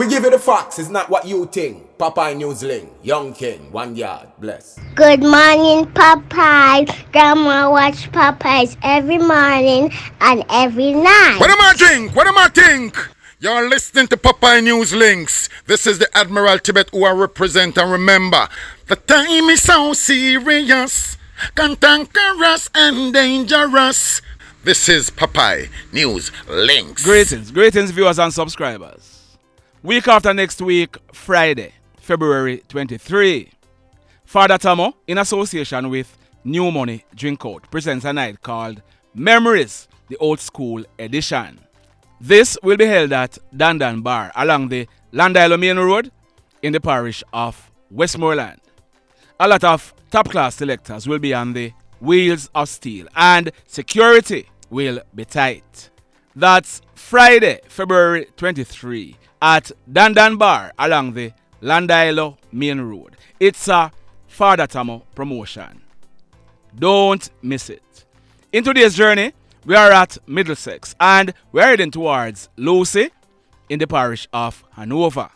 we give you the facts. It's not what you think. Popeye Newsling, Young King, 1 yard, bless. Good morning, Popeye. Grandma watch Popeyes every morning and every night. What am I drink? What am I think? You're listening to Popeye News Links. This is the Admiral Tibet who I represent, and remember, the time is so serious, cantankerous and dangerous. This is Popeye News Links. Greetings viewers and subscribers. Week after next week, Friday, February 23, Father Tamo, in association with New Money Drink Out, presents a night called Memories, the Old School Edition. This will be held at Dandan Bar along the Landilo Main Road in the parish of Westmoreland. A lot of top-class selectors will be on the wheels of steel and security will be tight. That's Friday, February 23 at Dandan Bar along the Landilo Main Road. It's a Father Tamo promotion. Don't miss it. In today's journey, we are at Middlesex and we're heading towards Lucy in the parish of Hanover.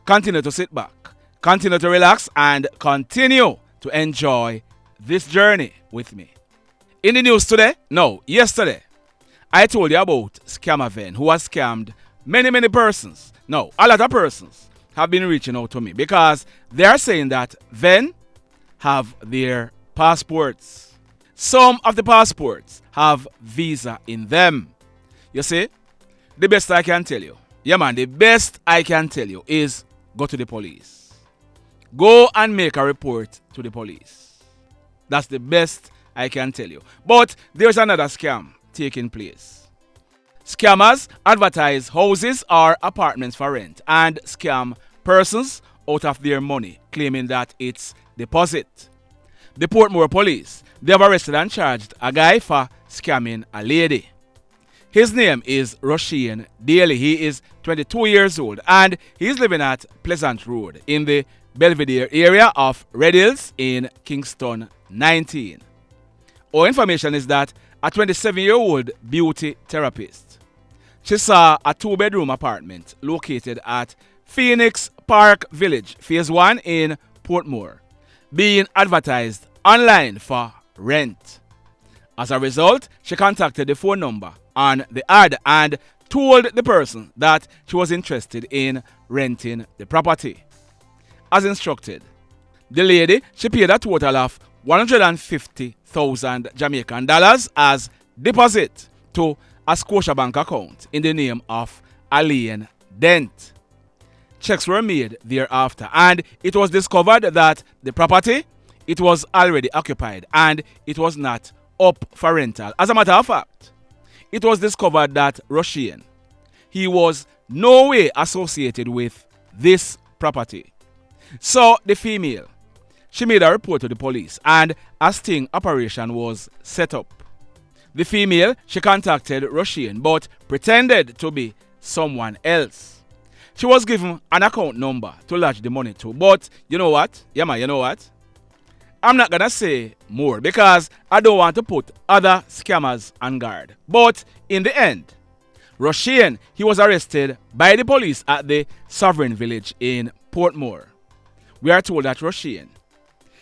Continue to sit back, continue to relax, and continue to enjoy this journey with me. In the news today, yesterday, I told you about Scammer Ven who has scammed many persons. No, a lot of persons have been reaching out to me because they are saying that Ven have their passports. Some of the passports have visa in them. You see, the best I can tell you, the best I can tell you is go to the police. Go and make a report to the police. That's the best I can tell you. But there's another scam taking place. Scammers advertise houses or apartments for rent and scam persons out of their money, claiming that it's deposit. The Portmore police, they have arrested and charged a guy for scamming a lady. His name is Rushane Daley. He is 22 years old and he's living at Pleasant Road in the Belvedere area of Red Hills in Kingston 19. Our information is that a 27-year-old beauty therapist, she saw a 2-bedroom apartment located at Phoenix Park Village, Phase 1 in Portmore, being advertised online for rent. As a result, she contacted the phone number on the ad and told the person that she was interested in renting the property. As instructed, the lady, she paid a total of 150,000 Jamaican dollars as deposit to a Scotiabank account in the name of Allaine Dent. Checks were made thereafter and it was discovered that the property, it was already occupied and it was not up for rental. As a matter of fact, it was discovered that Rushane, he was no way associated with this property. So the female, she made a report to the police and a sting operation was set up. The female, she contacted Rushane but pretended to be someone else. She was given an account number to lodge the money to, but you know what? You know what? I'm not gonna say more because I don't want to put other scammers on guard. But in the end, Rushane, he was arrested by the police at the Sovereign Village in Portmore. We are told that Rushane,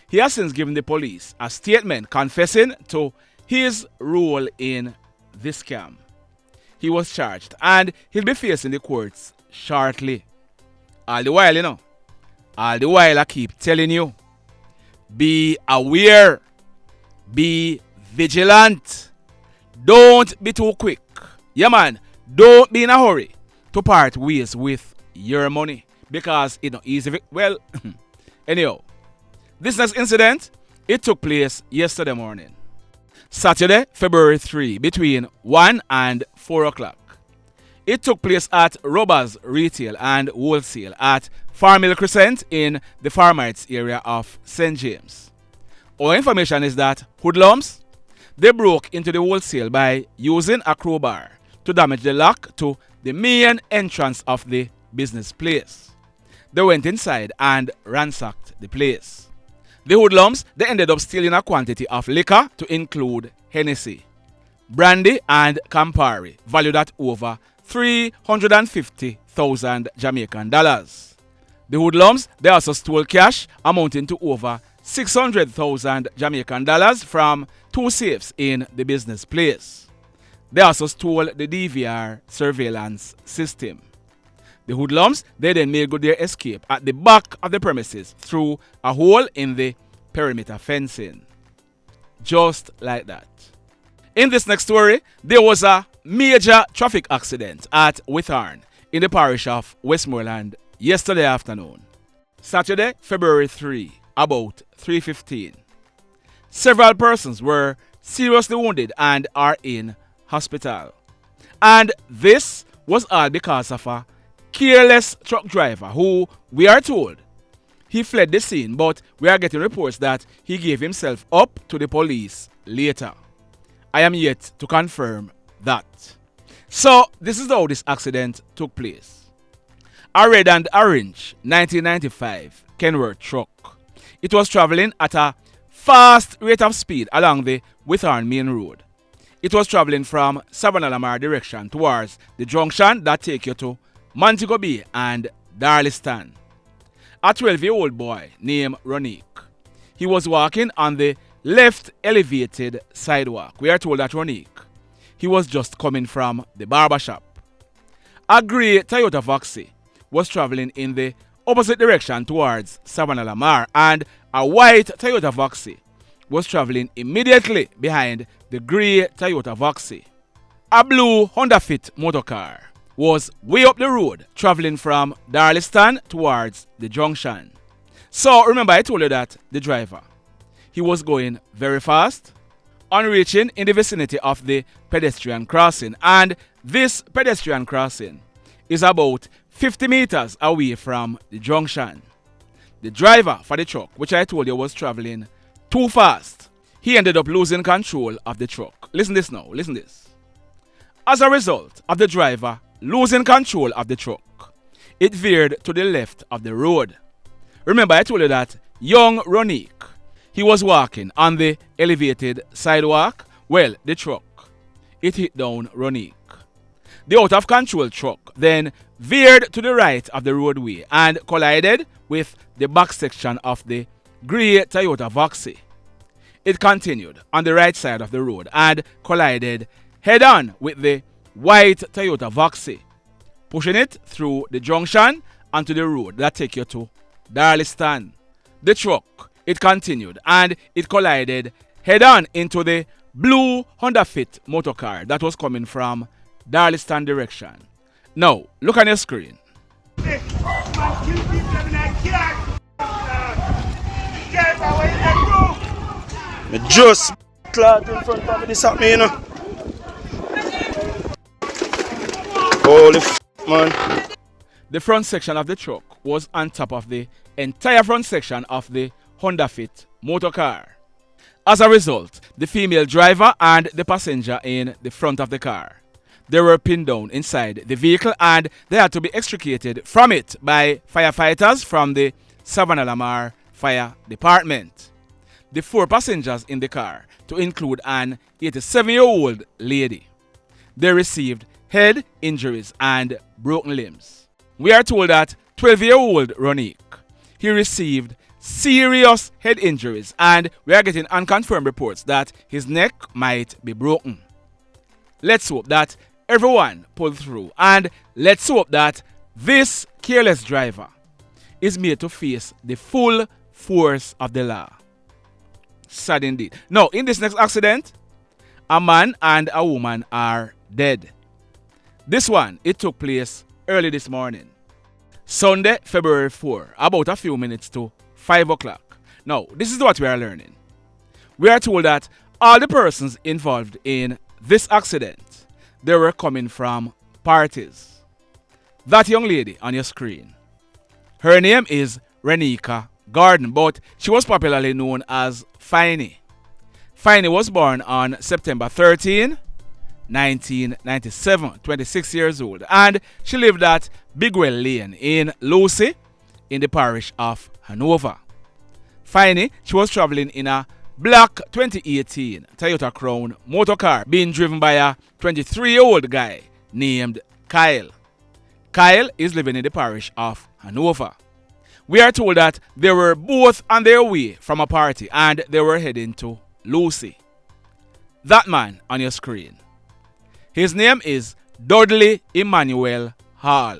he has since given the police a statement confessing to his role in this scam. He was charged and he'll be facing the courts shortly. All the while I keep telling you, be aware, be vigilant, don't be too quick. Don't be in a hurry to part ways with your money because it's not easy. Well, anyhow, this next incident, it took place yesterday morning, Saturday, February 3, between 1 and 4 o'clock. It took place at Rubba's Retail and Wholesale at Farmill Crescent in the Farmites area of St. James. Our information is that Hoodlums, they broke into the wholesale by using a crowbar to damage the lock to the main entrance of the business place. They went inside and ransacked the place. The Hoodlums, they ended up stealing a quantity of liquor to include Hennessy, brandy and Campari, valued at over $350,000 Jamaican dollars. The hoodlums, they also stole cash amounting to over 600,000 Jamaican dollars from 2 safes in the business place. They also stole the DVR surveillance system. The hoodlums, they then made good their escape at the back of the premises through a hole in the perimeter fencing. Just like that. In this next story, there was a major traffic accident at Withorn in the parish of Westmoreland yesterday afternoon. Saturday, February 3, about 3:15. Several persons were seriously wounded and are in hospital. And this was all because of a careless truck driver who, we are told, he fled the scene, but we are getting reports that he gave himself up to the police later. I am yet to confirm that. So, this is how this accident took place. A red and orange 1995 Kenworth truck. It was traveling at a fast rate of speed along the Withorn main road. It was traveling from Savannah direction towards the junction that take you to Montego Bay and Darlington. A 12-year-old boy named Reneka. He was walking on the left elevated sidewalk. We are told that Reneka, he was just coming from the barber shop. A grey Toyota Voxy was traveling in the opposite direction towards Savannah Lamar, and a white Toyota Voxy was traveling immediately behind the grey Toyota Voxy. A blue Honda Fit motorcar was way up the road traveling from Darlington towards the junction. So remember, I told you that the driver, he was going very fast on reaching in the vicinity of the pedestrian crossing, and this pedestrian crossing is about 50 meters away from the junction. The driver for the truck, which I told you was traveling too fast, he ended up losing control of the truck. Listen this now, listen this. As a result of the driver losing control of the truck, it veered to the left of the road. Remember, I told you that young Reneka, he was walking on the elevated sidewalk. Well, the truck, it hit down Reneka. The out of control truck then veered to the right of the roadway and collided with the back section of the grey Toyota Voxy. It continued on the right side of the road and collided head-on with the white Toyota Voxy, pushing it through the junction onto the road that take you to Darlington. The truck, it continued and it collided head-on into the blue Honda Fit motorcar that was coming from Darlington direction. Now, look on your screen. Me just cloud in front of me, this happening, you know. Holy man. The front section of the truck was on top of the entire front section of the Honda Fit motorcar. As a result, the female driver and the passenger in the front of the car, they were pinned down inside the vehicle and they had to be extricated from it by firefighters from the Savannah Lamar Fire Department. The 4 passengers in the car, to include an 87-year-old lady, they received head injuries and broken limbs. We are told that 12-year-old Reneka, he received serious head injuries, and we are getting unconfirmed reports that his neck might be broken. Let's hope that everyone pulled through, and let's hope that this careless driver is made to face the full force of the law. Sad indeed. Now, in this next accident, a man and a woman are dead. This one, it took place early this morning. Sunday, February 4, about a few minutes to 5 o'clock. Now, this is what we are learning. We are told that all the persons involved in this accident, they were coming from parties. That young lady on your screen, her name is Reneka Garden, but she was popularly known as Finey. Finey was born on September 13, 1997, 26 years old, and she lived at Bigwell Lane in Lucy in the parish of Hanover. Finey, she was traveling in a black 2018 Toyota Crown motorcar being driven by a 23-year-old guy named Kyle. Kyle is living in the parish of Hanover. We are told that they were both on their way from a party and they were heading to Lucy. That man on your screen. His name is Dudley Emmanuel Hall.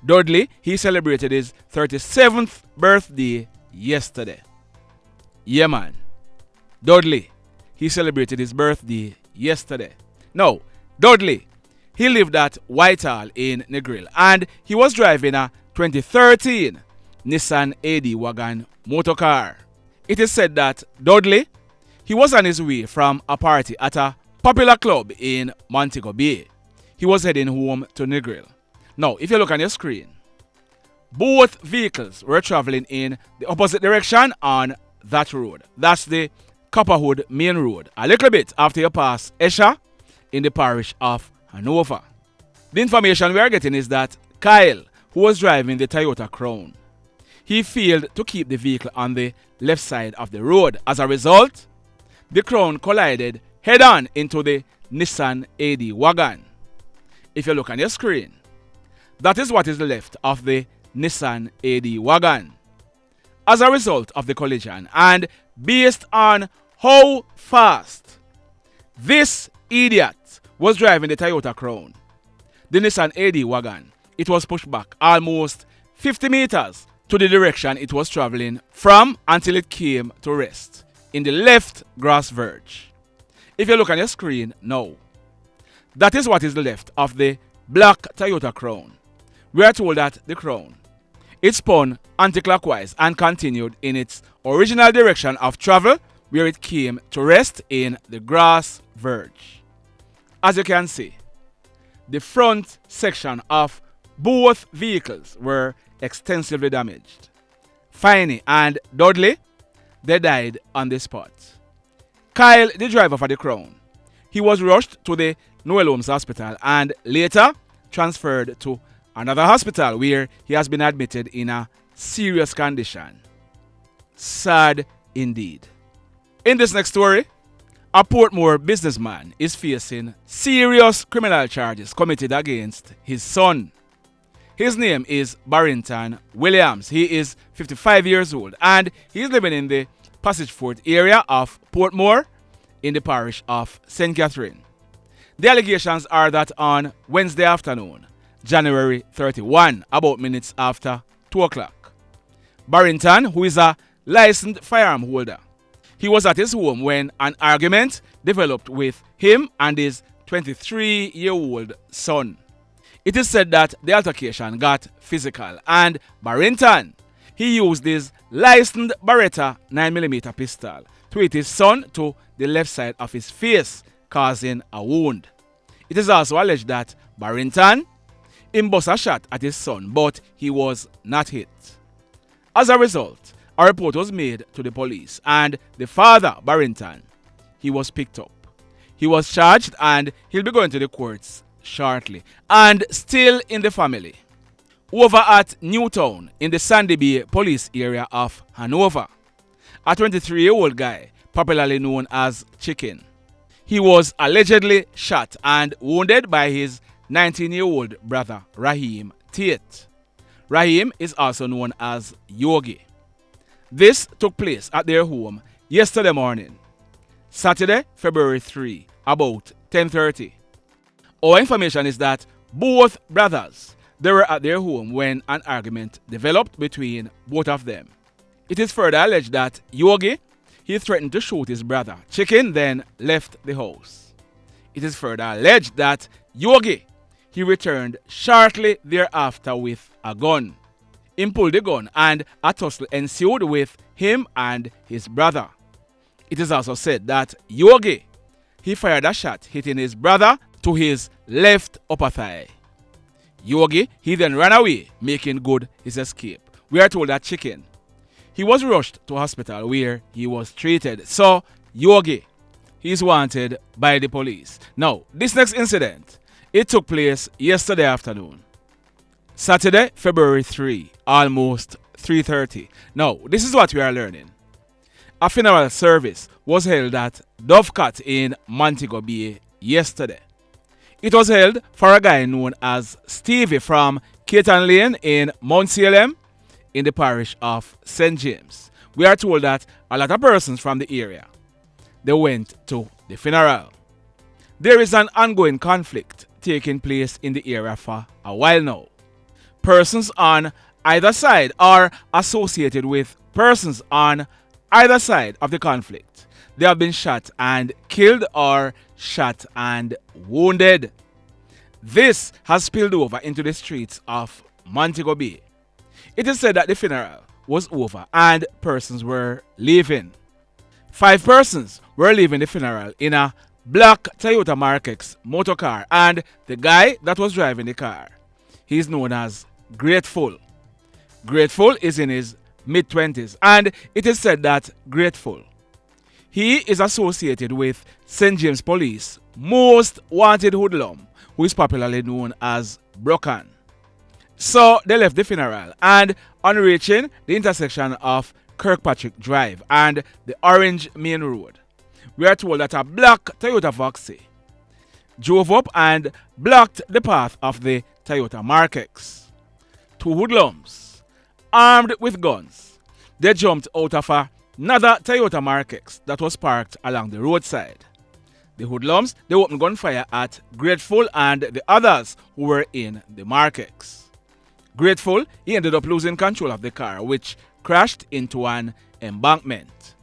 Dudley, he celebrated his 37th birthday yesterday. Yeah, man. Dudley, he celebrated his birthday yesterday. Now, Dudley, he lived at Whitehall in Negril and he was driving a 2013 Nissan AD wagon motor car. It is said that Dudley, he was on his way from a party at a popular club in Montego Bay. He was heading home to Negril. Now, if you look on your screen, both vehicles were traveling in the opposite direction on that road. That's the Copperwood main road, a little bit after you pass Esher in the parish of Hanover. The information we are getting is that Kyle, who was driving the Toyota Crown, he failed to keep the vehicle on the left side of the road. As a result, the Crown collided head-on into the Nissan AD wagon. If you look on your screen, that is what is left of the Nissan AD wagon. As a result of the collision and based on how fast this idiot was driving the Toyota Crown, the Nissan AD wagon, it was pushed back almost 50 meters to the direction it was traveling from until it came to rest in the left grass verge. If you look on your screen now, that is what is left of the black Toyota Crown. We are told that the Crown, it spun anti-clockwise and continued in its original direction of travel where it came to rest in the grass verge. As you can see, the front section of both vehicles were extensively damaged. Finey and Dudley, they died on the spot. Kyle, the driver for the Crown, he was rushed to the Hholmes hospital and later transferred to another hospital where he has been admitted in a serious condition. Sad indeed. In this next story, a Portmore businessman is facing serious criminal charges committed against his son. His name is Barrington Williams. He is 55 years old and he is living in the Passageford area of Portmore in the parish of St. Catherine. The allegations are that on Wednesday afternoon, January 31, about minutes after 2 o'clock, Barrington, who is a licensed firearm holder, he was at his home when an argument developed with him and his 23-year-old son. It is said that the altercation got physical and Barrington, he used his licensed Beretta 9mm pistol to hit his son to the left side of his face, causing a wound. It is also alleged that Barrington bust a shot at his son, but he was not hit. As a result, a report was made to the police and the father, Barrington, he was picked up. He was charged and he'll be going to the courts shortly. And still in the family, over at Newtown in the Sandy Bay police area of Hanover, a 23-year-old guy, popularly known as Chicken, he was allegedly shot and wounded by his 19-year-old brother Raheem Tate. Raheem is also known as Yogi. This took place at their home yesterday morning, Saturday, February 3, about 10:30. Our information is that both brothers, they were at their home when an argument developed between both of them. It is further alleged that Yogi, he threatened to shoot his brother. Chicken then left the house. It is further alleged that Yogi, he returned shortly thereafter with a gun. He pulled the gun and a tussle ensued with him and his brother. It is also said that Yogi, he fired a shot hitting his brother to his left upper thigh. Yogi, he then ran away, making good his escape. We are told that Chicken, he was rushed to hospital where he was treated. So Yogi, he is wanted by the police. Now, this next incident, it took place yesterday afternoon, Saturday, February 3, almost 3:30. Now, this is what we are learning. A funeral service was held at Dovecot in Montego Bay yesterday. It was held for a guy known as Stevie from Caton Lane in Mount Salem in the parish of St. James. We are told that a lot of persons from the area, they went to the funeral. There is an ongoing conflict taking place in the area for a while now. Persons on either side are associated with persons on either side of the conflict. They have been shot and killed or shot and wounded. This has spilled over into the streets of Montego Bay. It is said that the funeral was over and persons were leaving. 5 persons were leaving the funeral in a black Toyota Mark X motor car, and the guy that was driving the car, he is known as Grateful. Grateful is in his mid-20s, and it is said that Grateful, he is associated with St. James Police most wanted hoodlum, who is popularly known as Broken. So they left the funeral, and on reaching the intersection of Kirkpatrick Drive and the Orange Main Road, we are told that a black Toyota Voxy drove up and blocked the path of the Toyota Mark X. 2 hoodlums, armed with guns, they jumped out of another Toyota Mark X that was parked along the roadside. The hoodlums, they opened gunfire at Grateful and the others who were in the Mark X. Grateful, he ended up losing control of the car, which crashed into an embankment.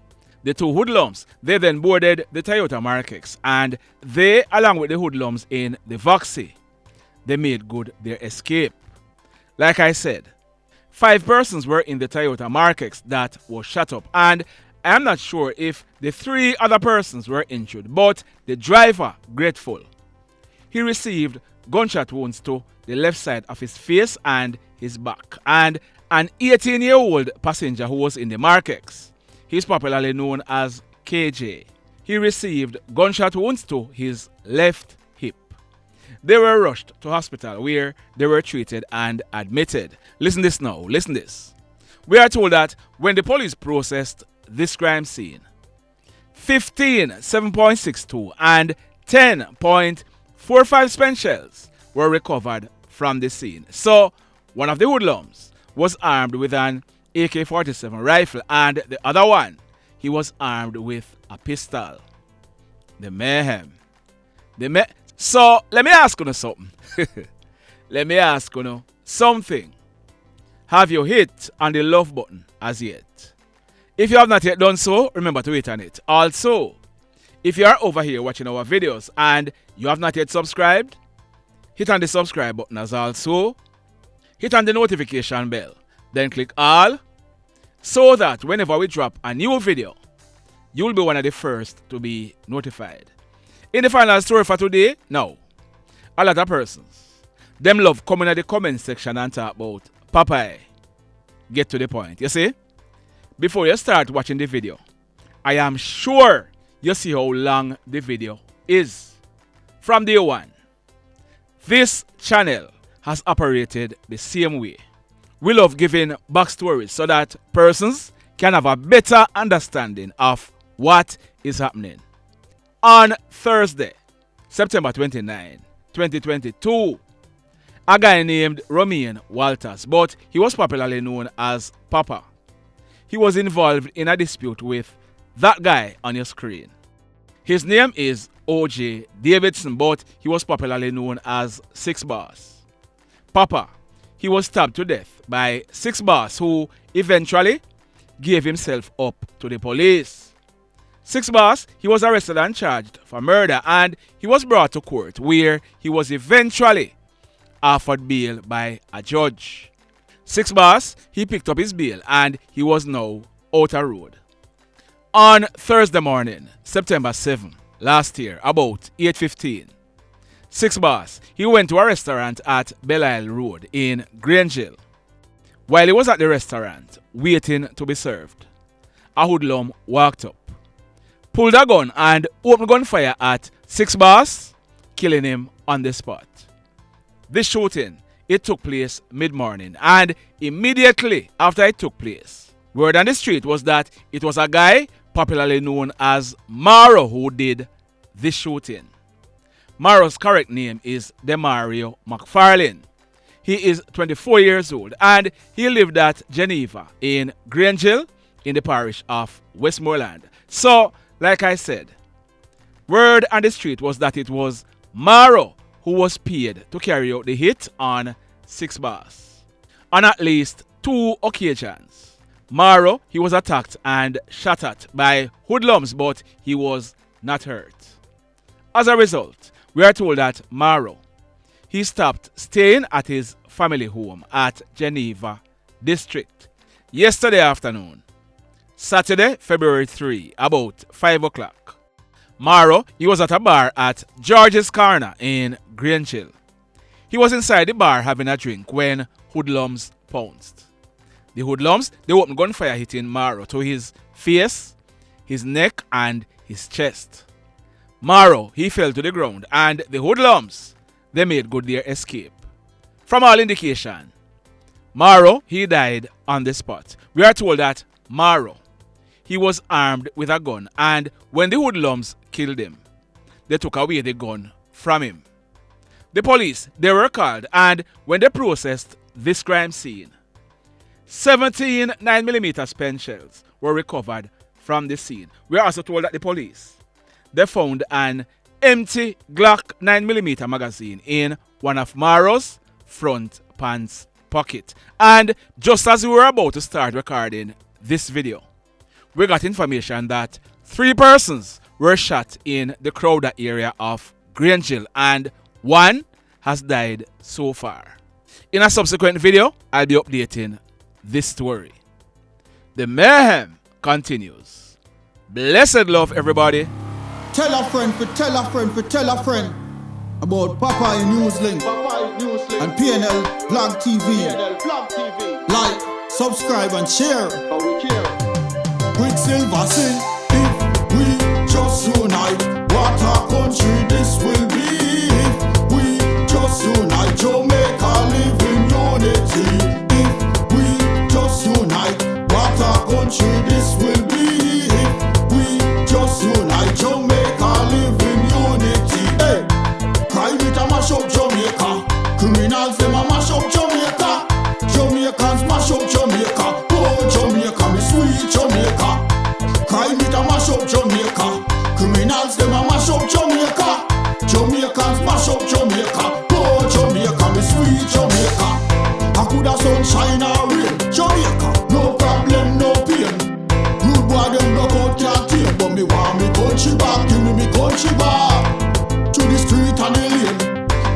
The 2 hoodlums, they then boarded the Toyota Mark X, and they, along with the hoodlums in the Voxy, they made good their escape. Like I said, 5 persons were in the Toyota Mark X that was shot up, and I am not sure if the 3 other persons were injured, but the driver, Grateful, he received gunshot wounds to the left side of his face and his back. And an 18-year-old passenger who was in the Mark X, he's popularly known as KJ, he received gunshot wounds to his left hip. They were rushed to hospital where they were treated and admitted. Listen this now, listen this. We are told that when the police processed this crime scene, 15 7.62 and 10.45 spent shells were recovered from the scene. So one of the hoodlums was armed with an AK-47 rifle, and the other one, he was armed with a pistol. The mayhem. So let me ask you something. Let me ask you something. Have you hit on the love button as yet? If you have not yet done so, remember to hit on it. Also, if you are over here watching our videos and you have not yet subscribed, hit on the subscribe button as also. Hit on the notification bell. Then click all, so that whenever we drop a new video, you will be one of the first to be notified. In the final story for today, now, a lot of persons, them love coming at the comment section and talk about Popeye. Get to the point, you see? Before you start watching the video, I am sure you see how long the video is. From day one, this channel has operated the same way. We love giving backstories so that persons can have a better understanding of what is happening. On Thursday, September 29, 2022, a guy named Romaine Walters, but he was popularly known as Papa, he was involved in a dispute with that guy on your screen. His name is Ojay Davidson, but he was popularly known as 6 Boss. Papa, he was stabbed to death by 6 Boss, who eventually gave himself up to the police. 6 Boss, he was arrested and charged for murder, and he was brought to court where he was eventually offered bail by a judge. 6 Boss, he picked up his bail and he was now out of road. On Thursday morning, September 7, last year, about 8:15, 6 Boss, he went to a restaurant at Belle Isle Road in Grange. While he was at the restaurant waiting to be served, a hoodlum walked up, pulled a gun and opened gunfire at 6 Boss, killing him on the spot. This shooting, it took place mid-morning, and immediately after it took place, word on the street was that it was a guy popularly known as Maro who did this shooting. Maro's correct name is Demario McFarlane. He is 24 years old and he lived at Geneva in Grange in the parish of Westmoreland. So, like I said, word on the street was that it was Maro who was paid to carry out the hit on 6 bars. On at least 2 occasions, Maro, he was attacked and shot at by hoodlums, but he was not hurt. As a result, we are told that Maro, he stopped staying at his family home at Geneva District yesterday afternoon, Saturday, February 3, about 5 o'clock. Maro, he was at a bar at George's Corner in Grange. He was inside the bar having a drink when hoodlums pounced. The hoodlums, they opened gunfire hitting Maro to his face, his neck and his chest. Maro, he fell to the ground and the hoodlums, they made good their escape. From all indication, Maro, he died on the spot. We are told that Maro, he was armed with a gun and when the hoodlums killed him, they took away the gun from him. The police, they were called and when they processed this crime scene, 17 9mm spent shells were recovered from the scene. We are also told that the police, they found an empty Glock 9mm magazine in one of Maro's front pants pocket. And just as we were about to start recording this video, we got information that 3 persons were shot in the crowded area of Grange and 1 has died so far. In a subsequent video, I'll be updating this story. The mayhem continues. Blessed love, everybody. Tell a friend for tell a friend for tell a friend about Popeye Newslink and PNL Blog TV. Like, subscribe and share. Quicksilver sing, if we just unite, what a country this will be. If we just unite, Jamaica live in unity. If we just unite, what a country this will be. If we just unite, Jamaica live in unity. Hey, crime it a mash up Jamaica. Criminals them a mash up Jamaica. Jamaicans mash up Jamaica. Oh Jamaica, me sweet Jamaica. Crime it a mash up Jamaica. Criminals them a mash up Jamaica. Jamaicans mash up Jamaica. Oh Jamaica, me sweet Jamaica. I coulda sunshine or rain. Jamaica, no problem, no pain. Rude boy them no out can't tame, but me want me country back. Give me country back. To the street and the lane.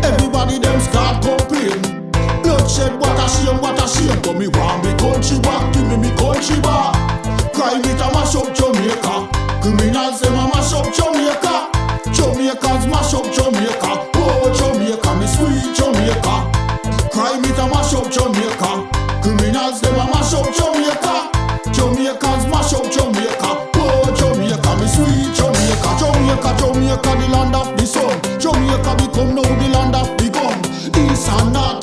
Everybody them start complain. Bloodshed, what a shame, but me want me country back. Give me country back. Crime it a mash up Jamaica. Criminals them a mash up Jamaica. Jamaicans mash up Jamaica. Oh Jamaica, me sweet Jamaica. Crime it a mash up Jamaica. Criminals them a mash up Jamaica. Jamaicans mash up Jamaica. Oh Jamaica, me sweet Jamaica. Jamaica, the land of the sun. Jamaica become now the land of the gun. East and north